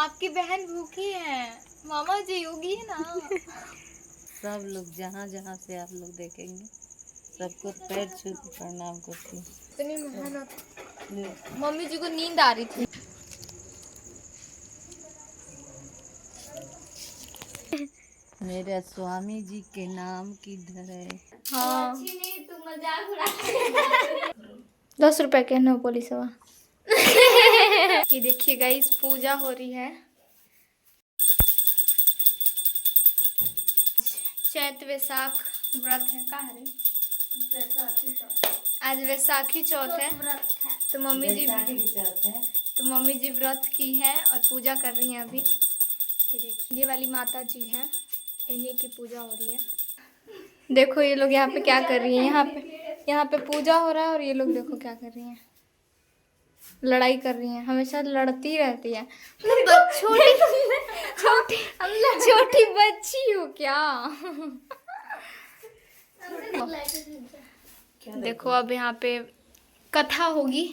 आपकी बहन भूखी है, मामा जी योगी है ना। सब लोग जहाँ जहाँ से आप लोग देखेंगे सबको पैर छू के प्रणाम करती हूँ। इतनी मेहनत। मम्मी जी को नींद आ रही थी। मेरे स्वामी जी के नाम किधर है? हाँ। तू मजाक उड़ा। 10 रुपए के नो पुलिस हुआ। ये देखिए गाइस, पूजा हो रही है। चैत वैसाख व्रत है का है? आज वैसाखी चौथ है। तो मम्मी जी व्रत की है और पूजा कर रही हैं अभी। ये देखिए, ये वाली माता जी हैं, इन्हीं की पूजा हो रही है। देखो ये लोग यहाँ पे क्या कर रही हैं। यहाँ पे पूजा हो रहा है और ये लोग देखो क्या कर रही हैं, लड़ाई कर रही हैं। हमेशा लड़ती रहती है। छोटी छोटी छोटी बच्ची हो क्या? देखो अब यहाँ पे कथा होगी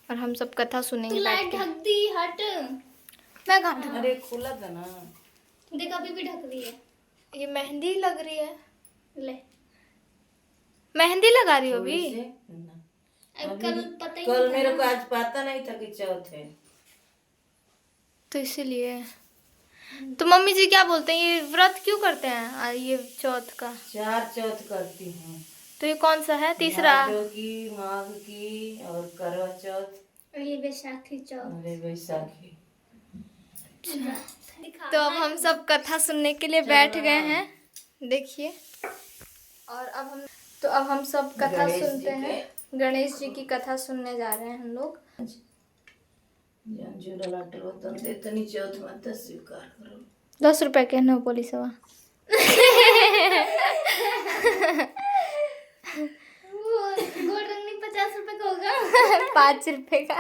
और हम सब कथा सुनेंगे बैठ के। ढक दी हट। मैं कहाँ ढक? अरे खुला था ना। देख अभी भी ढक रही है। ये मेहंदी लग रही है। ले मेहंदी लगा रही हो अभी? कल पता ही कल मेरे को आज पता नहीं था कि चौथ है, तो इसीलिए। तो मम्मी जी क्या बोलते हैं, ये व्रत क्यों करते हैं ये चौथ का? 4 चौथ करती हूँ। तो ये कौन सा है? तीसरा? माघ की और करवा चौथ। ये वैशाखी चौथ। अरे वैसाखी। तो अब हम सब कथा सुनने के लिए बैठ गए हैं, देखिए। और अब हम सब कथा सुनते हैं। गणेश जी की कथा सुनने जा रहे हैं हम लोग। चौथ माता स्वीकार करो। 10 रुपए के नो पुलिस हुआ। 50 रुपए का होगा। 5 रुपए का।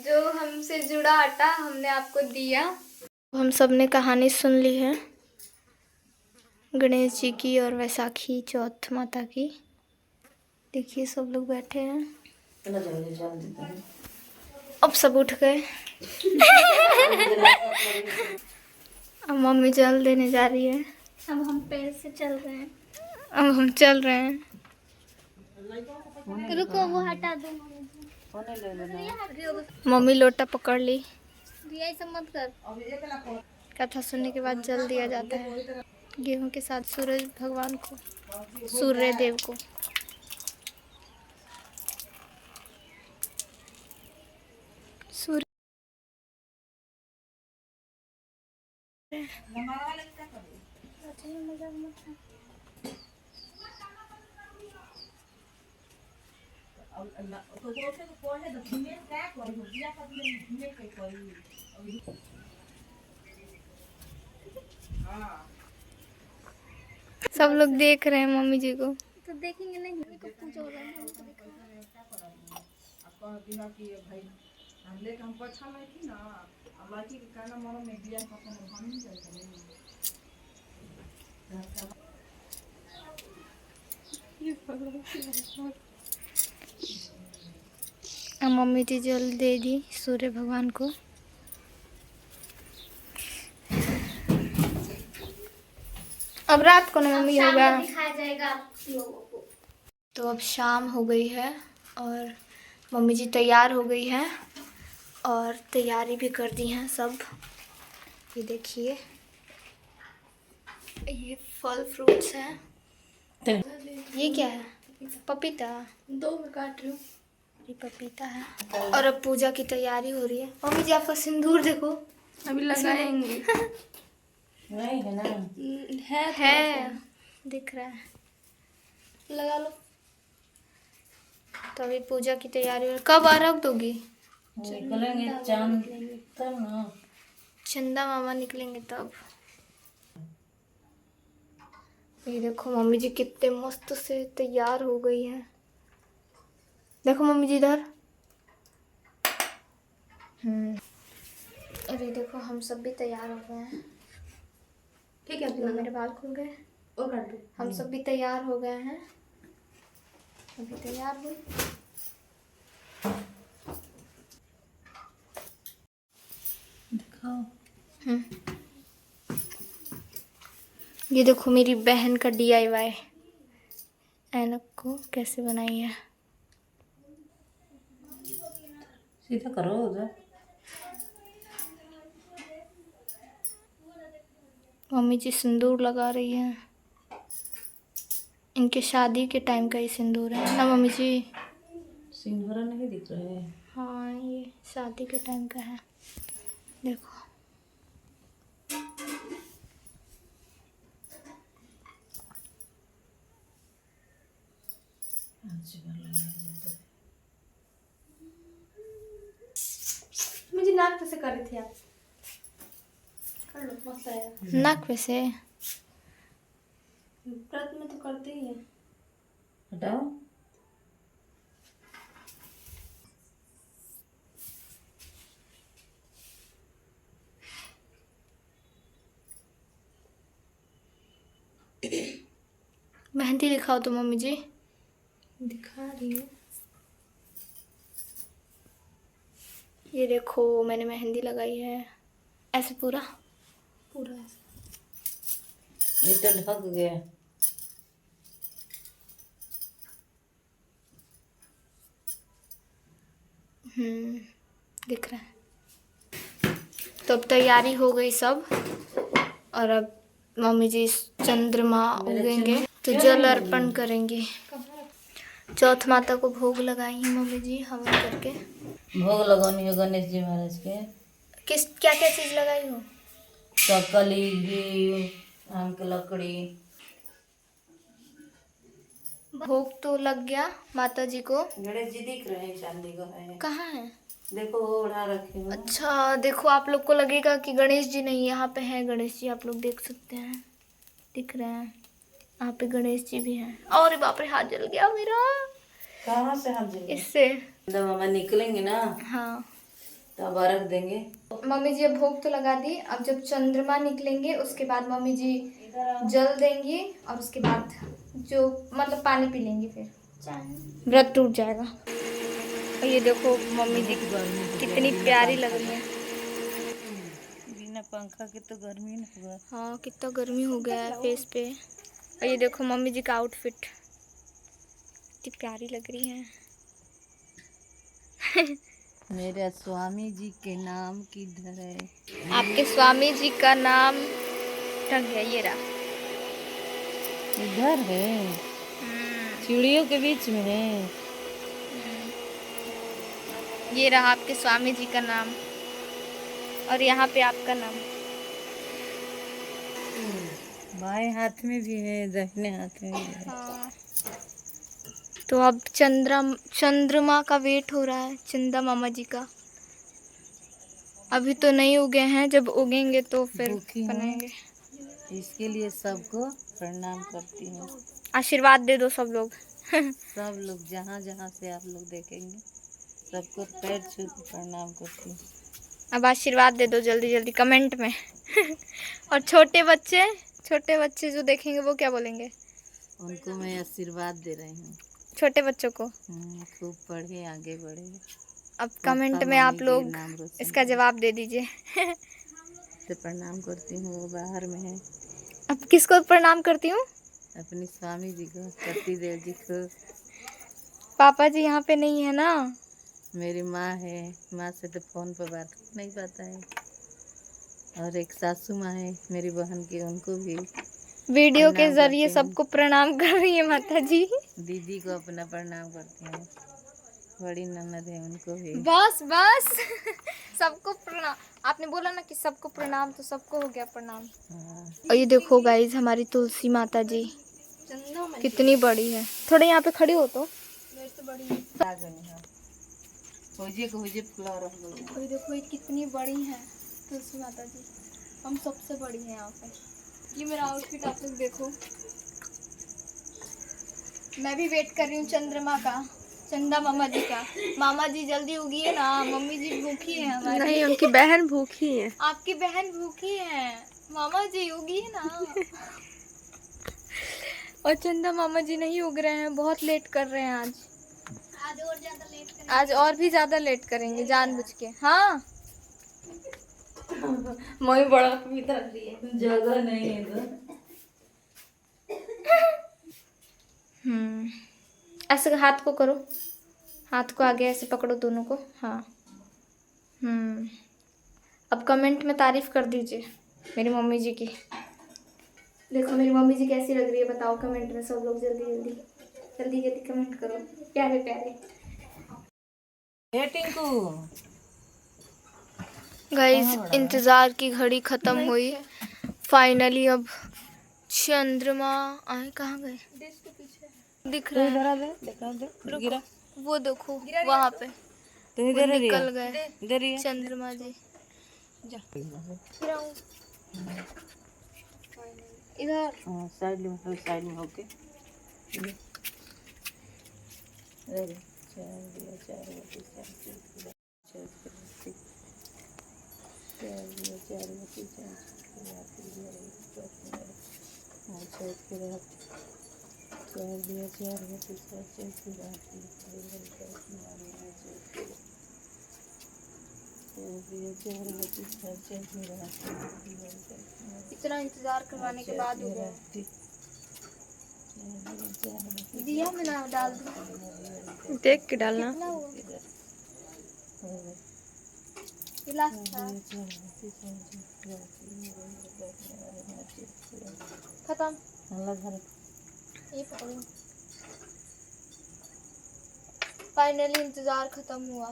जो हमसे जुड़ा आटा हमने आपको दिया। हम सब ने कहानी सुन ली है गणेश जी की और वैसाखी चौथ माता की। देखिए सब लोग बैठे हैं। अब सब उठ गए। अब मम्मी जल देने जा रही है। अब हम पैर से चल रहे हैं। अब हम चल रहे हैं। रुको वो हटा दो। मम्मी लोटा पकड़ ली। ऐसा मत कर। कथा सुनने के बाद जल दिया जाता है गेहूं के साथ सूरज भगवान को, सूर्य देव को। सूर्य सब लोग देख रहे हैं मम्मी जी को। तो देखेंगे नहीं, मम्मी को पूजा हो रहा है। मम्मी जी जल दे दी सूर्य भगवान को। अब रात को ना मम्मी होगा, दिखाया जाएगा आप लोगों को। तो अब शाम हो गई है और मम्मी जी तैयार हो गई है और तैयारी भी कर दी हैं सब। ये देखिए, ये फल फ्रूट्स हैं। ये क्या है? पपीता। 2 में काट रही हूँ। ये पपीता है। और अब पूजा की तैयारी हो रही है। मम्मी जी आपका सिंदूर देखो। अभी लगाएंगे। नहीं है ना? है दिख रहा है, लगा लो। तो अभी पूजा की तैयारी हो। कब रख दोगी? निकलेंगे चांद तब ना। चंदा मामा निकलेंगे तब। ये देखो मम्मी जी कितने मस्त से तैयार हो गई है। देखो मम्मी जी इधर। अरे देखो हम सब भी तैयार हो गए हैं। ठीक है, मेरे बाल खुल गए। हम सब भी तैयार हो गए हैं। अभी तैयार हुई। दिखाओ। ये देखो मेरी बहन का DIY ऐनक को कैसे बनाई है। सीधा करो उधर। मम्मी जी सिंदूर लगा रही है। इनके शादी के टाइम का ही सिंदूर है ना मम्मी जी? सिंदूरा नहीं दिख रहा है। हाँ ये शादी के टाइम का है। देखो मुझे नाक पे से कर रही थी आप। कर लो मस्त आएगा। नाक पे से व्रत में तो करते ही है। हटाओ। मेहंदी दिखाओ तो मम्मी जी। दिखा रही हूँ। ये देखो मैंने मेहंदी लगाई है ऐसे पूरा पूरा ऐसे। ये तो ढक गया। दिख रहा है। तो अब तैयारी हो गई सब और अब मम्मी जी चंद्रमा उगेंगे तो जल अर्पण करेंगे। चौथ माता को भोग लगाई है मम्मी जी हवन करके। भोग लगानी है गणेश जी महाराज के। किस क्या क्या चीज लगाई हो? सकली, घी, आम की लकड़ी। भोग तो लग गया माता जी को। गणेश जी दिख रहे हैं, चांदी का है। कहाँ है? देखो वो उड़ा रखे हो। अच्छा देखो आप लोग को लगेगा कि गणेश जी नहीं, यहाँ पे है गणेश जी। आप लोग देख सकते हैं, दिख रहे हैं। यहाँ पे गणेश जी भी हैं। और बाप रे हाथ जल गया मेरा। कहाँ से हाथ जल गया? इससे जब हम निकलेंगे ना हाँ तब अर्घ देंगे। मम्मी जी अब भोग तो लगा दी। अब जब चंद्रमा निकलेंगे उसके बाद मम्मी जी जल देंगी और उसके बाद जो मतलब पानी पी लेंगे, फिर व्रत टूट जाएगा। और ये देखो मम्मी जी कितनी प्यारी लग रही है। बिना पंखा के तो गर्मी न हुआ। हाँ कितना गर्मी हो गया है फेस पे। और ये देखो मम्मी जी का आउटफिट कितनी प्यारी लग रही है। मेरे स्वामी जी के नाम किधर है? आपके स्वामी जी का नाम टंग गया, ये रहा। इधर है, चिड़ियों के बीच में है। ये रहा आपके स्वामी जी का नाम और यहाँ पे आपका नाम। बाएं हाथ में भी है, दाहिने हाथ में भी है। हाँ। तो अब चंद्रमा का वेट हो रहा है, चंदा मामा जी का। अभी तो नहीं उगे हैं, जब उगेंगे तो फिर भूखी हूँ, बनाएंगे। इसके लिए सबको प्रणाम करती हूँ। आशीर्वाद दे दो सब लोग। सब लोग जहाँ जहाँ से आप लोग देखेंगे सबको पैर छू के प्रणाम करती हूँ। अब आशीर्वाद दे दो जल्दी जल्दी कमेंट में। और छोटे बच्चे जो देखेंगे वो क्या बोलेंगे? उनको मैं आशीर्वाद दे रही हूँ। छोटे बच्चों को खूब पढ़े, आगे बढ़े। अब कमेंट में आप लोग इसका जवाब दे दीजिए। से प्रणाम करती हूँ, वो बाहर में है। अब किसको प्रणाम करती हूँ? अपने स्वामी जी को, पति देव जी को। पापा जी यहाँ पे नहीं है ना। मेरी माँ है, माँ से तो फोन पर बात नहीं पाता है। और एक सासू माँ है मेरी बहन की, उनको भी वीडियो के जरिए सबको प्रणाम कर रही है माता जी। दीदी को अपना प्रणाम करती हूँ, बड़ी ननद है उनको भी। बस बस। सबको प्रणाम। आपने बोला ना कि सबको प्रणाम, तो सबको हो गया प्रणाम। और ये देखो गाइज हमारी तुलसी माता जी कितनी बड़ी है। थोड़े यहाँ पे खड़ी हो तो मेरे से बड़ी है। ये देखो ये कितनी बड़ी है तुलसी माता जी। हम सबसे बड़ी हैं यहाँ पे। ये मेरा आउटफिट आप लोग देखो। मैं भी वेट कर रही हूँ चंद्रमा का, चंदा मामा जी का। मामा जी जल्दी उगिए ना, मम्मी जी भूखी है हमारी। नहीं, उनकी बहन भूखी है। आपकी बहन भूखी है, मामा जी उगिए ना। और चंदा मामा जी नहीं उग रहे हैं, बहुत लेट कर रहे हैं आज और ज्यादा लेट करेंगे। आज और भी ज्यादा लेट करेंगे जानबूझ के। हाँ मम्मी बड़ा पपीता रख दी है। जगह नहीं है इधर। ऐसे हाथ को करो, हाथ को आगे ऐसे पकड़ो दोनों को। हाँ। अब कमेंट में तारीफ कर दीजिए मेरी मम्मी जी की। देखो मेरी मम्मी जी कैसी लग रही है, बताओ कमेंट में सब लोग। जल्दी जल्दी जल्दी जल्दी कमेंट करो, प्यारे प्यारे। ए टिंकू, गाइस इंतजार की घड़ी खत्म हुई फाइनली। अब चंद्रमा आए, कहाँ गए? दिख रहा है, इधर आ दे, दिखा दे, गिरा। वो देखो वहाँ पे तू वो इधर है निकल रिया, गए इधर ही है। चंद्रमा जी। जा गिराऊं? इधर हाँ, साइड में होके रेडी। 4 दिया 4 बजे 4 दिया 4 बजे 4 दिया 4 बजे 4 इतना इंतजार करवाने के बाद हो गया। दिया में ना डाल दूं? देख के डालना। कितना हुआ? गिलास था। खत्म। ये पकड़ो। फाइनली इंतजार खत्म हुआ।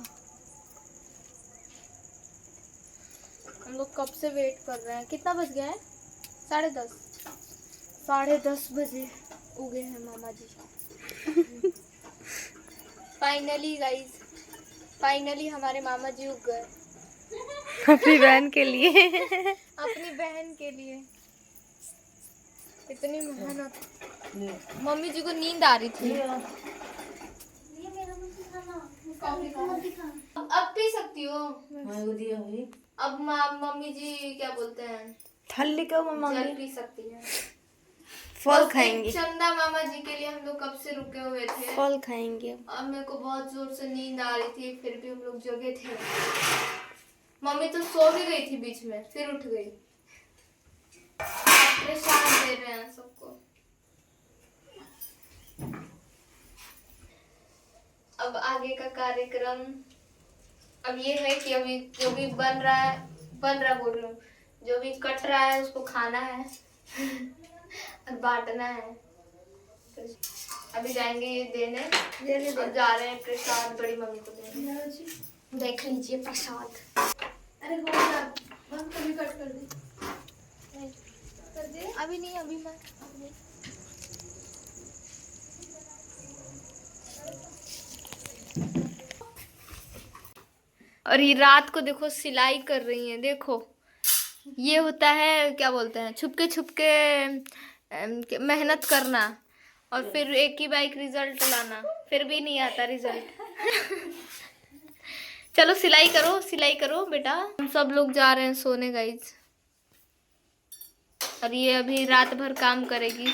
हम लोग कब से वेट कर रहे हैं। कितना बज गया है? 10:30। 10:30 बजे उगे हैं मामा जी। फाइनली गाइस, फाइनली हमारे मामा जी उग गए अपनी बहन के लिए। अपनी बहन के लिए। इतनी मेहनत। मम्मी जी को नींद आ रही थी। अब पी सकती हो। अब मम्मी जी क्या बोलते हैं, थल्ली का मम्मा जल पी सकती है। फल बस खाएंगे। एक चंदा मामा जी के लिए हम लोग कब से रुके हुए थे। फल खाएंगे। अब मेरे को बहुत जोर से नींद आ रही थी, फिर भी हम लोग जगे थे। मम्मी तो सो भी गई थी बीच में, फिर उठ गई। परेशान दे रहे हैं सबको। अब आगे का कार्यक्रम अब ये है कि अभी जो भी बन रहा बोल रही हूँ, जो भी कट रहा है उसको खाना है और बांटना है। तो अभी जाएंगे ये देने और जा रहे हैं प्रसाद बड़ी मम्मी को देने। देख लीजिए प्रसाद। अरे हो गया, बंद कभी कट कर दे। नहीं कर दे, अभी नहीं, अभी मैं और ये रात को देखो सिलाई कर रही हैं। देखो ये होता है क्या बोलते हैं, छुपके छुपके मेहनत करना और फिर एक ही बाइक रिजल्ट लाना, फिर भी नहीं आता रिजल्ट। चलो सिलाई करो बेटा। हम सब लोग जा रहे हैं सोने गाइज। और ये अभी रात भर काम करेगी।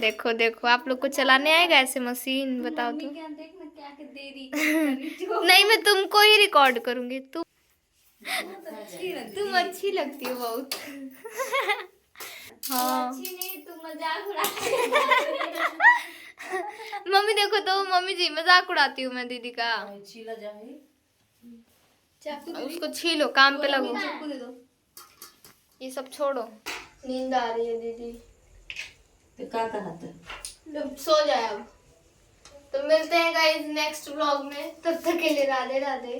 देखो देखो, आप लोग को चलाने आएगा ऐसे मशीन? बताओ तो। नहीं, मैं तुमको ही रिकॉर्ड करूंगी। तुम अच्छी लगती हो बहुत। हाँ अच्छी नहीं, तुम मजाक उड़ाती हो। मम्मी देखो तो, मम्मी जी मजाक उड़ाती हूँ मैं दीदी का। उसको छीलो, काम पे लगो। ये सब छोड़ो, नींद आ रही है दीदी। सो जाए अब। तो मिलते हैं गाइस नेक्स्ट व्लॉग में, तब तक के लिए राधे राधे।